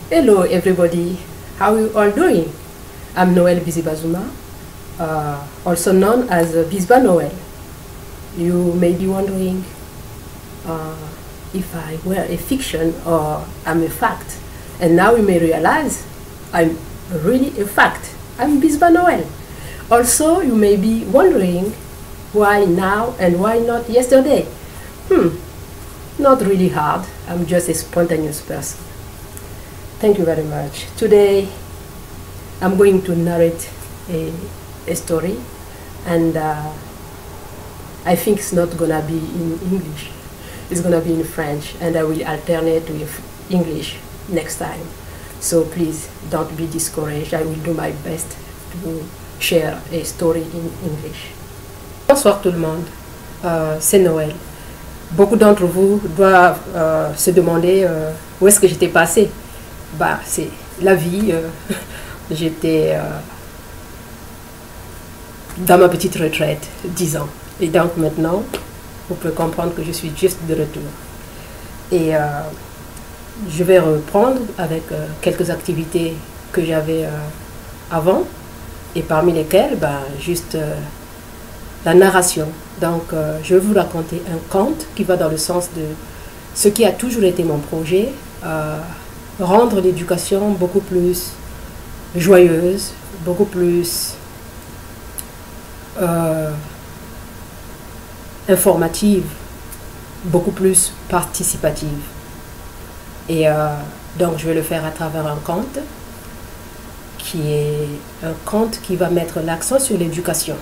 Hello everybody, how are you all doing? I'm Noel Bizibazuma, also known as Bizba Noel. You may be wondering if I were a fiction or I'm a fact. And now you may realize I'm really a fact. I'm Bizba Noel. Also, you may be wondering why now and why not yesterday? Not really hard. I'm just a spontaneous person. Thank you very much. Today, I'm going to narrate a story, and I think it's not gonna be in English. It's gonna be in French, and I will alternate with English next time. So please don't be discouraged. I will do my best to share a story in English. Bonsoir tout le monde. C'est Noël. Beaucoup d'entre vous doivent se demander où est-ce que j'étais passée. Bah, c'est la vie. J'étais dans ma petite retraite, 10 ans. Et donc maintenant, vous pouvez comprendre que je suis juste de retour. Et je vais reprendre avec quelques activités que j'avais avant. Et parmi lesquelles, bah, juste la narration. Donc, je vais vous raconter un conte qui va dans le sens de ce qui a toujours été mon projet, rendre l'éducation beaucoup plus joyeuse, beaucoup plus informative, beaucoup plus participative. Et donc, je vais le faire à travers un conte qui est un conte qui va mettre l'accent sur l'éducation.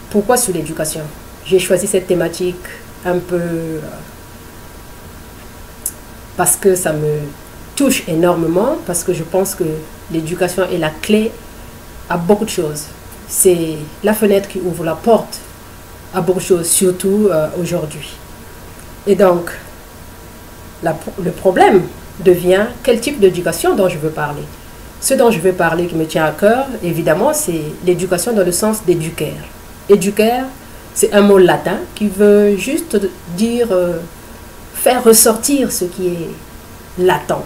Pourquoi sur l'éducation? J'ai choisi cette thématique un peu parce que ça me touche énormément, parce que je pense que l'éducation est la clé à beaucoup de choses. C'est la fenêtre qui ouvre la porte à beaucoup de choses, surtout aujourd'hui. Et donc, le problème devient quel type d'éducation dont je veux parler. Ce dont je veux parler qui me tient à cœur, évidemment, c'est l'éducation dans le sens d'éduquer. Éduquer, c'est un mot latin qui veut juste dire faire ressortir ce qui est latent.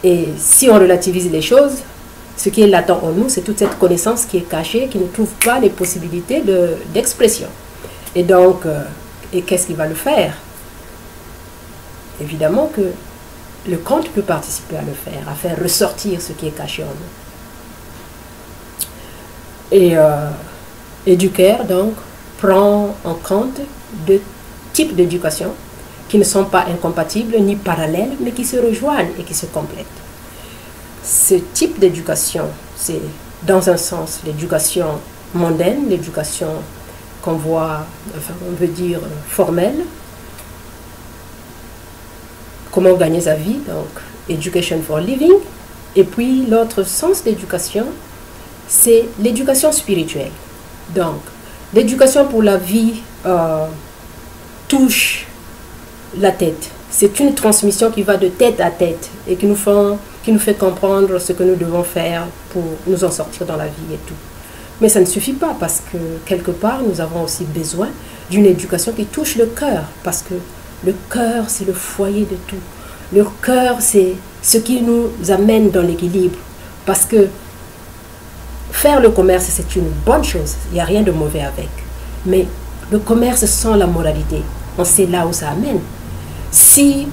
Et si on relativise les choses, ce qui est latent en nous, c'est toute cette connaissance qui est cachée, qui ne trouve pas les possibilités d'expression. Et donc, et qu'est-ce qui va le faire? Évidemment que le conte peut participer à le faire, à faire ressortir ce qui est caché en nous. Et éduquer, donc, prend en compte deux types d'éducation qui ne sont pas incompatibles ni parallèles, mais qui se rejoignent et qui se complètent. Ce type d'éducation, c'est dans un sens l'éducation mondaine, l'éducation qu'on voit, enfin, on veut dire formelle. Comment gagner sa vie, donc education for living. Et puis l'autre sens d'éducation, c'est l'éducation spirituelle. Donc, l'éducation pour la vie touche la tête. C'est une transmission qui va de tête à tête et qui nous fait comprendre ce que nous devons faire pour nous en sortir dans la vie et tout. Mais ça ne suffit pas parce que quelque part, nous avons aussi besoin d'une éducation qui touche le cœur, parce que le cœur, c'est le foyer de tout. Le cœur, c'est ce qui nous amène dans l'équilibre. Parce que faire le commerce, c'est une bonne chose. Il n'y a rien de mauvais avec. Mais le commerce sans la moralité, on sait là où ça amène. Si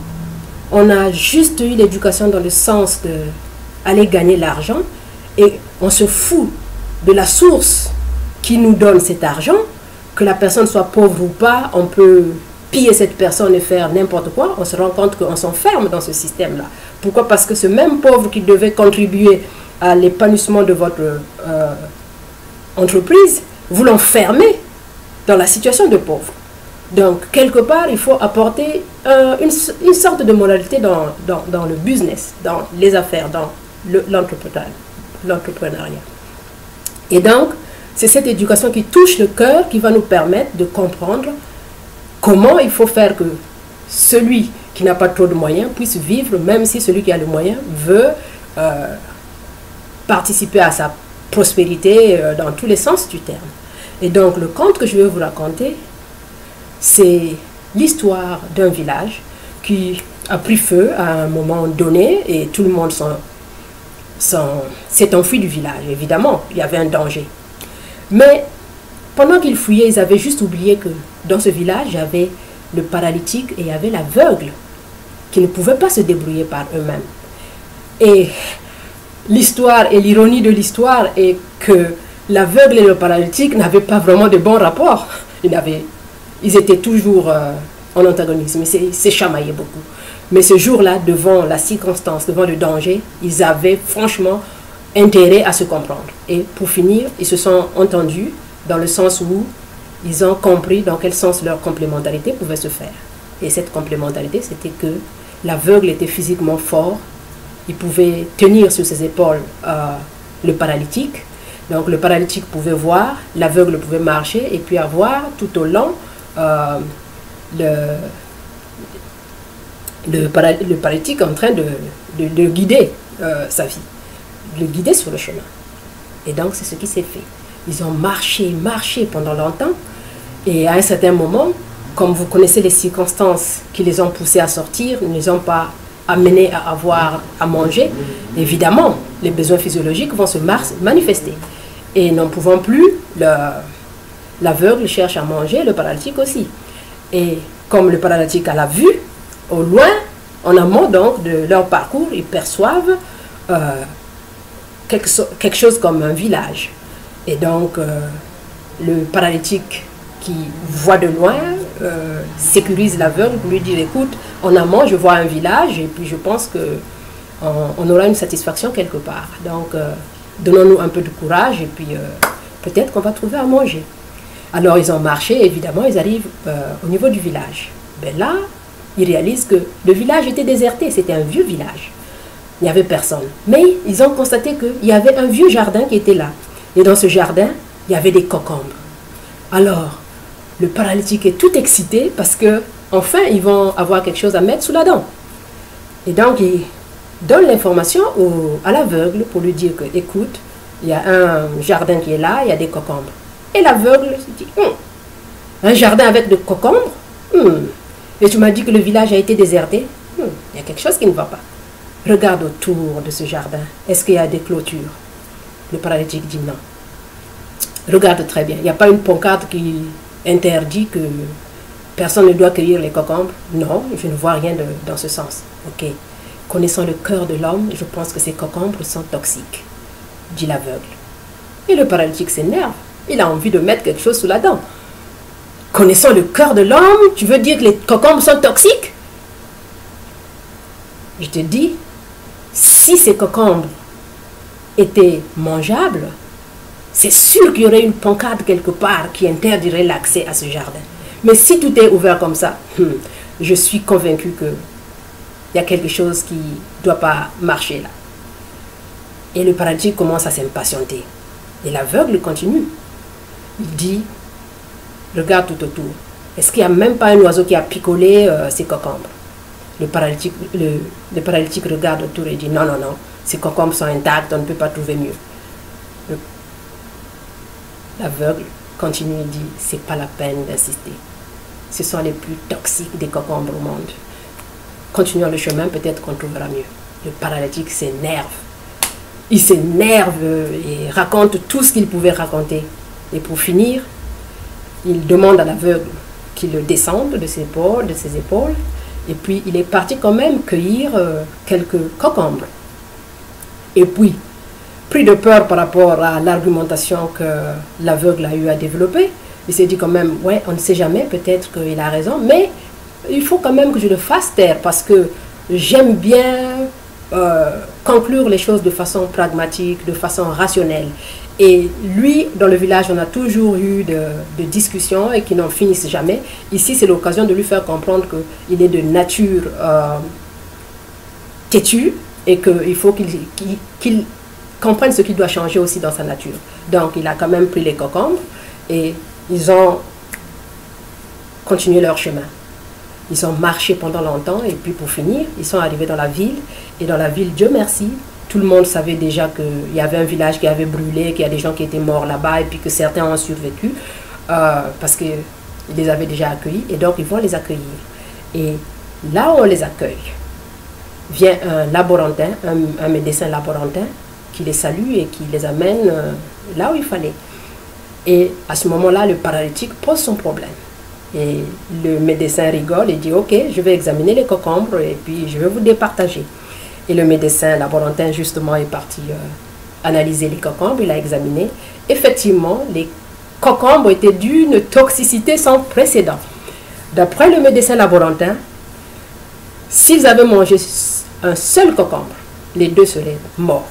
on a juste eu l'éducation dans le sens d'aller gagner l'argent et on se fout de la source qui nous donne cet argent, que la personne soit pauvre ou pas, on peut piller cette personne et faire n'importe quoi, on se rend compte qu'on s'enferme dans ce système-là. Pourquoi? Parce que ce même pauvre qui devait contribuer à l'épanouissement de votre entreprise, vous l'enfermez dans la situation de pauvre. Donc, quelque part, il faut apporter une sorte de moralité dans le business, dans les affaires, dans l'entrepreneuriat. Et donc, c'est cette éducation qui touche le cœur qui va nous permettre de comprendre comment il faut faire que celui qui n'a pas trop de moyens puisse vivre, même si celui qui a le moyen veut participer à sa prospérité dans tous les sens du terme. Et donc, le conte que je vais vous raconter, c'est l'histoire d'un village qui a pris feu à un moment donné et tout le monde s'est enfui du village. Évidemment, il y avait un danger. Mais pendant qu'ils fuyaient, ils avaient juste oublié que dans ce village, il y avait le paralytique et il y avait l'aveugle qui ne pouvaient pas se débrouiller par eux-mêmes. Et l'histoire et l'ironie de l'histoire est que l'aveugle et le paralytique n'avaient pas vraiment de bons rapports. Ils étaient toujours en antagonisme, ils se chamaillaient beaucoup. Mais ce jour-là, devant la circonstance, devant le danger, ils avaient franchement intérêt à se comprendre. Et pour finir, ils se sont entendus dans le sens où ils ont compris dans quel sens leur complémentarité pouvait se faire. Et cette complémentarité, c'était que l'aveugle était physiquement fort, il pouvait tenir sur ses épaules le paralytique. Donc le paralytique pouvait voir, l'aveugle pouvait marcher et puis avoir tout au long le paralytique en train de guider sa vie, de le guider sur le chemin. Et donc c'est ce qui s'est fait. Ils ont marché pendant longtemps et à un certain moment, comme vous connaissez les circonstances qui les ont poussés à sortir, ne les ont pas amenés à avoir à manger, évidemment, les besoins physiologiques vont se manifester. Et n'en pouvant plus, l'aveugle cherche à manger, le paralytique aussi. Et comme le paralytique a la vue, au loin, en amont donc de leur parcours, ils perçoivent quelque chose comme un village. Et donc, le paralytique qui voit de loin sécurise l'aveugle pour lui dire, écoute, en amont, je vois un village et puis je pense qu'on aura une satisfaction quelque part. Donc, donnons-nous un peu de courage et puis peut-être qu'on va trouver à manger. Alors, ils ont marché, évidemment, ils arrivent au niveau du village. Ben là, ils réalisent que le village était déserté, c'était un vieux village. Il n'y avait personne. Mais ils ont constaté qu'il y avait un vieux jardin qui était là. Et dans ce jardin, il y avait des cocombres. Alors, le paralytique est tout excité parce que enfin, ils vont avoir quelque chose à mettre sous la dent. Et donc, il donne l'information à l'aveugle pour lui dire que, écoute, il y a un jardin qui est là, il y a des cocombres. Et l'aveugle se dit, un jardin avec des cocombres? Et tu m'as dit que le village a été déserté? Il y a quelque chose qui ne va pas. Regarde autour de ce jardin. Est-ce qu'il y a des clôtures? Le paralytique dit non. Regarde très bien. Il n'y a pas une pancarte qui interdit que personne ne doit cueillir les cocombres? Non, je ne vois rien dans ce sens. Ok. Connaissant le cœur de l'homme, je pense que ces cocombres sont toxiques, dit l'aveugle. Et le paralytique s'énerve. Il a envie de mettre quelque chose sous la dent. Connaissant le cœur de l'homme, tu veux dire que les cocombres sont toxiques? Je te dis, si ces cocombres étaient mangeables, c'est sûr qu'il y aurait une pancarte quelque part qui interdirait l'accès à ce jardin. Mais si tout est ouvert comme ça, je suis convaincu qu'il y a quelque chose qui ne doit pas marcher là. Et le paralytique commence à s'impatienter. Et l'aveugle continue. Il dit, regarde tout autour. Est-ce qu'il n'y a même pas un oiseau qui a picolé ces cocombres? Le paralytique regarde autour et dit, non, non, non, ces cocombres sont intacts, on ne peut pas trouver mieux. L'aveugle continue et dit, c'est pas la peine d'insister. Ce sont les plus toxiques des cocombres au monde. Continuons le chemin, peut-être qu'on trouvera mieux. Le paralytique s'énerve. Il s'énerve et raconte tout ce qu'il pouvait raconter. Et pour finir, il demande à l'aveugle qu'il le descende de ses épaules. Et puis, il est parti quand même cueillir quelques cocombres. Et puis, pris de peur par rapport à l'argumentation que l'aveugle a eu à développer, il s'est dit quand même, ouais, on ne sait jamais, peut-être qu'il a raison, mais il faut quand même que je le fasse taire parce que j'aime bien conclure les choses de façon pragmatique, de façon rationnelle. Et lui, dans le village, on a toujours eu de discussions et qui n'en finissent jamais. Ici, c'est l'occasion de lui faire comprendre qu'il est de nature têtue et qu'il faut qu'il comprenne ce qui doit changer aussi dans sa nature. Donc, il a quand même pris les cocombres et ils ont continué leur chemin. Ils ont marché pendant longtemps et puis pour finir, ils sont arrivés dans la ville. Et dans la ville, Dieu merci, tout le monde savait déjà qu'il y avait un village qui avait brûlé, qu'il y a des gens qui étaient morts là-bas et puis que certains ont survécu parce qu'ils les avaient déjà accueillis et donc ils vont les accueillir. Et là où on les accueille, vient un laborantin, un médecin laborantin, qui les salue et qui les amène là où il fallait. Et à ce moment-là, le paralytique pose son problème. Et le médecin rigole et dit « Ok, je vais examiner les cocombres et puis je vais vous départager. » Et le médecin laborantin, justement, est parti analyser les cocombres, il a examiné. Effectivement, les cocombres étaient d'une toxicité sans précédent. D'après le médecin laborantin, s'ils avaient mangé un seul cocombre, les deux seraient morts.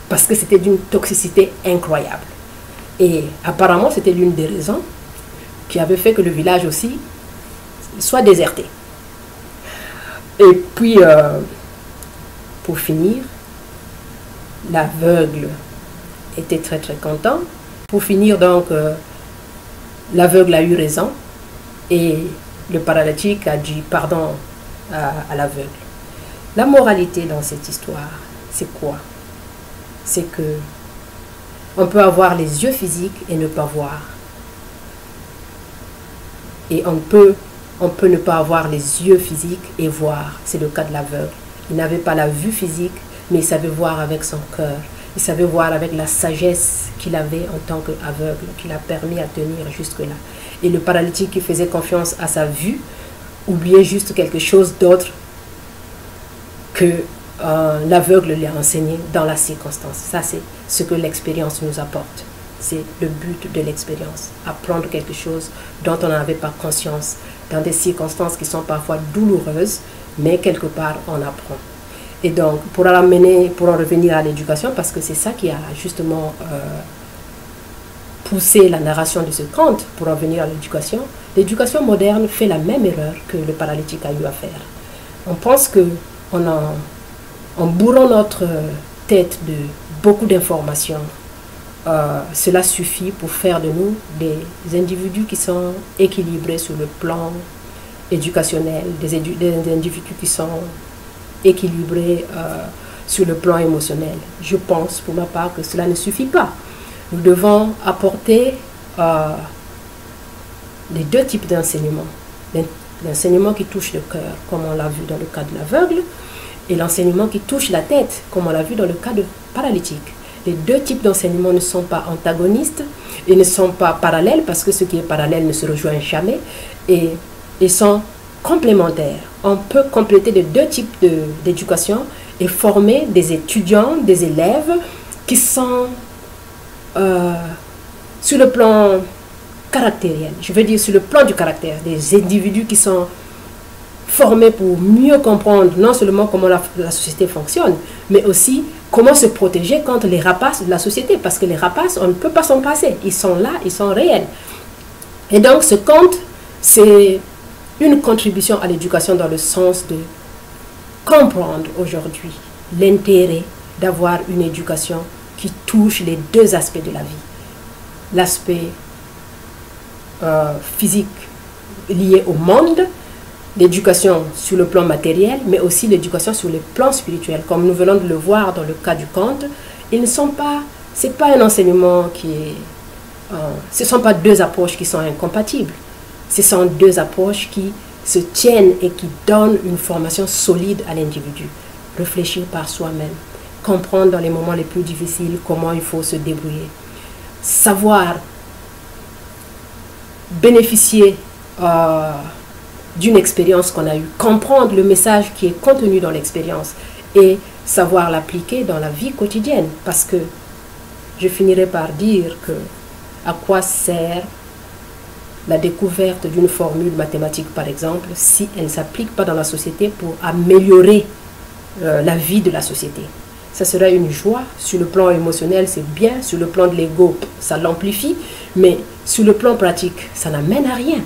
Parce que c'était d'une toxicité incroyable. Et apparemment, c'était l'une des raisons qui avait fait que le village aussi soit déserté. Et puis, pour finir, l'aveugle était très très content. Pour finir, donc, l'aveugle a eu raison et le paralytique a dit pardon à l'aveugle. La moralité dans cette histoire, c'est quoi? C'est que on peut avoir les yeux physiques et ne pas voir. Et on peut ne pas avoir les yeux physiques et voir. C'est le cas de l'aveugle. Il n'avait pas la vue physique, mais il savait voir avec son cœur. Il savait voir avec la sagesse qu'il avait en tant qu'aveugle, qui l'a permis à tenir jusque-là. Et le paralytique qui faisait confiance à sa vue, oubliait juste quelque chose d'autre que l'aveugle lui a enseigné dans la circonstance. Ça, c'est ce que l'expérience nous apporte. C'est le but de l'expérience. Apprendre quelque chose dont on n'avait pas conscience, dans des circonstances qui sont parfois douloureuses, mais quelque part, on apprend. Et donc, pour en revenir à l'éducation, parce que c'est ça qui a justement poussé la narration de ce conte, pour en venir à l'éducation moderne fait la même erreur que le paralytique a eu à faire. On pense que en bourrant notre tête de beaucoup d'informations, cela suffit pour faire de nous des individus qui sont équilibrés sur le plan éducationnel, des individus qui sont équilibrés sur le plan émotionnel. Je pense pour ma part que cela ne suffit pas. Nous devons apporter les deux types d'enseignement. L'enseignement qui touche le cœur, comme on l'a vu dans le cas de l'aveugle, et l'enseignement qui touche la tête, comme on l'a vu dans le cas de paralytique. Les deux types d'enseignement ne sont pas antagonistes et ne sont pas parallèles, parce que ce qui est parallèle ne se rejoint jamais, et ils sont complémentaires. On peut compléter les deux types d'éducation et former des étudiants, des élèves qui sont sur le plan caractériel, je veux dire sur le plan du caractère, des individus qui sont formés pour mieux comprendre non seulement comment la société fonctionne, mais aussi comment se protéger contre les rapaces de la société, parce que les rapaces, on ne peut pas s'en passer, ils sont là, ils sont réels. Et donc ce conte, c'est une contribution à l'éducation dans le sens de comprendre aujourd'hui l'intérêt d'avoir une éducation qui touche les deux aspects de la vie. L'aspect physique lié au monde, l'éducation sur le plan matériel, mais aussi l'éducation sur le plan spirituel. Comme nous venons de le voir dans le cas du conte, ils ne sont pas, c'est pas un enseignement qui est, ce ne sont pas deux approches qui sont incompatibles. Ce sont deux approches qui se tiennent et qui donnent une formation solide à l'individu. Réfléchir par soi-même, comprendre dans les moments les plus difficiles comment il faut se débrouiller, savoir bénéficier d'une expérience qu'on a eue, comprendre le message qui est contenu dans l'expérience et savoir l'appliquer dans la vie quotidienne. Parce que je finirai par dire que à quoi sert la découverte d'une formule mathématique, par exemple, si elle ne s'applique pas dans la société pour améliorer la vie de la société. Ça serait une joie. Sur le plan émotionnel, c'est bien. Sur le plan de l'ego, ça l'amplifie. Mais sur le plan pratique, ça n'amène à rien.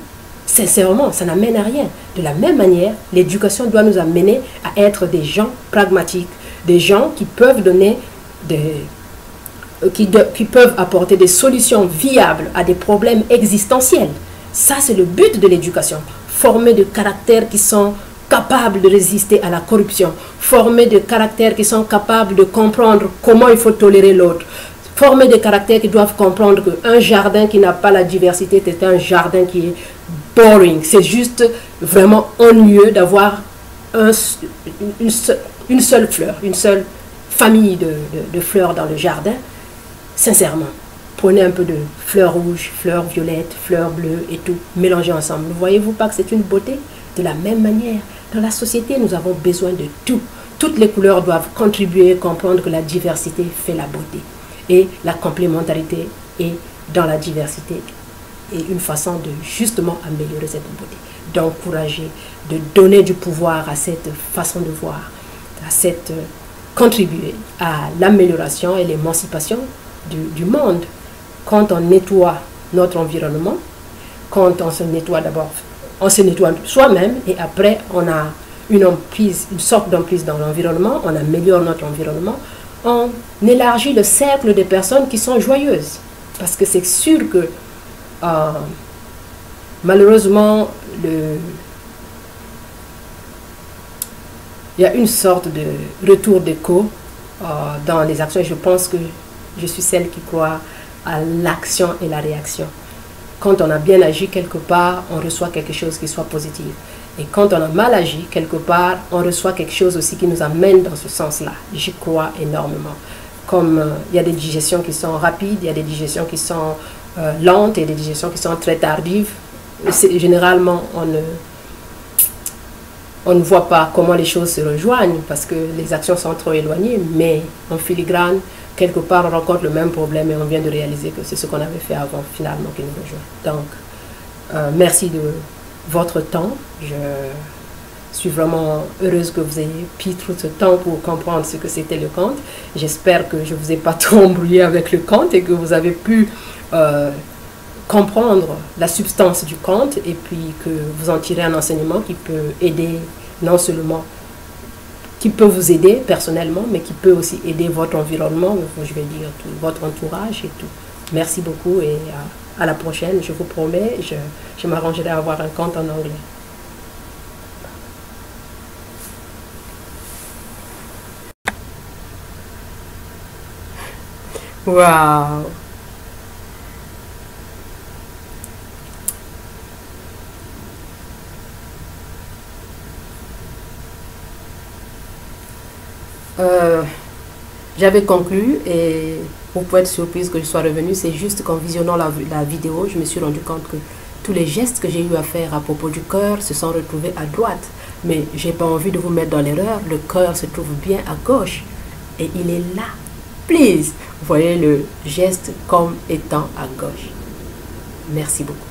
Sincèrement, ça n'amène à rien. De la même manière, l'éducation doit nous amener à être des gens pragmatiques, des gens qui peuvent donner qui peuvent apporter des solutions viables à des problèmes existentiels. Ça, c'est le but de l'éducation. Former des caractères qui sont capables de résister à la corruption, former des caractères qui sont capables de comprendre comment il faut tolérer l'autre, former des caractères qui doivent comprendre qu'un jardin qui n'a pas la diversité, c'est un jardin qui est boring. C'est juste vraiment ennuyeux d'avoir un, une seule fleur, une seule famille de fleurs dans le jardin, sincèrement, prenez un peu de fleurs rouges, fleurs violettes, fleurs bleues et tout, mélangez ensemble. Ne voyez-vous pas que c'est une beauté? De la même manière, dans la société, nous avons besoin de tout. Toutes les couleurs doivent contribuer, comprendre que la diversité fait la beauté. Et la complémentarité est dans la diversité et une façon de justement améliorer cette beauté. D'encourager, de donner du pouvoir à cette façon de voir, à cette contribuer à l'amélioration et l'émancipation du monde. Quand on nettoie notre environnement, quand on se nettoie d'abord, on se nettoie soi-même et après on a une emprise, une sorte d'emprise dans l'environnement, on améliore notre environnement, on élargit le cercle des personnes qui sont joyeuses. Parce que c'est sûr que malheureusement, il y a une sorte de retour d'écho dans les actions. Je pense que je suis celle qui croit à l'action et la réaction. Quand on a bien agi quelque part, on reçoit quelque chose qui soit positif. Et quand on a mal agi quelque part, on reçoit quelque chose aussi qui nous amène dans ce sens-là. J'y crois énormément. Comme il y a des digestions qui sont rapides, il y a des digestions qui sont lentes et des digestions qui sont très tardives. Généralement, on ne voit pas comment les choses se rejoignent parce que les actions sont trop éloignées, mais en filigrane, quelque part, on rencontre le même problème et on vient de réaliser que c'est ce qu'on avait fait avant, finalement, qui nous rejoint. Donc, merci de votre temps. Je suis vraiment heureuse que vous ayez pris tout ce temps pour comprendre ce que c'était le conte. J'espère que je ne vous ai pas trop embrouillé avec le conte et que vous avez pu comprendre la substance du conte et puis que vous en tirez un enseignement qui peut aider, non seulement, qui peut vous aider personnellement, mais qui peut aussi aider votre environnement, je vais dire tout, votre entourage et tout. Merci beaucoup et à la prochaine, je vous promets, je m'arrangerai à avoir un conte en anglais. Waouh! J'avais conclu et vous pouvez être surprise que je sois revenue. C'est juste qu'en visionnant la vidéo, je me suis rendu compte que tous les gestes que j'ai eu à faire à propos du cœur se sont retrouvés à droite. Mais j'ai pas envie de vous mettre dans l'erreur. Le cœur se trouve bien à gauche et il est là. Please, voyez le geste comme étant à gauche. Merci beaucoup.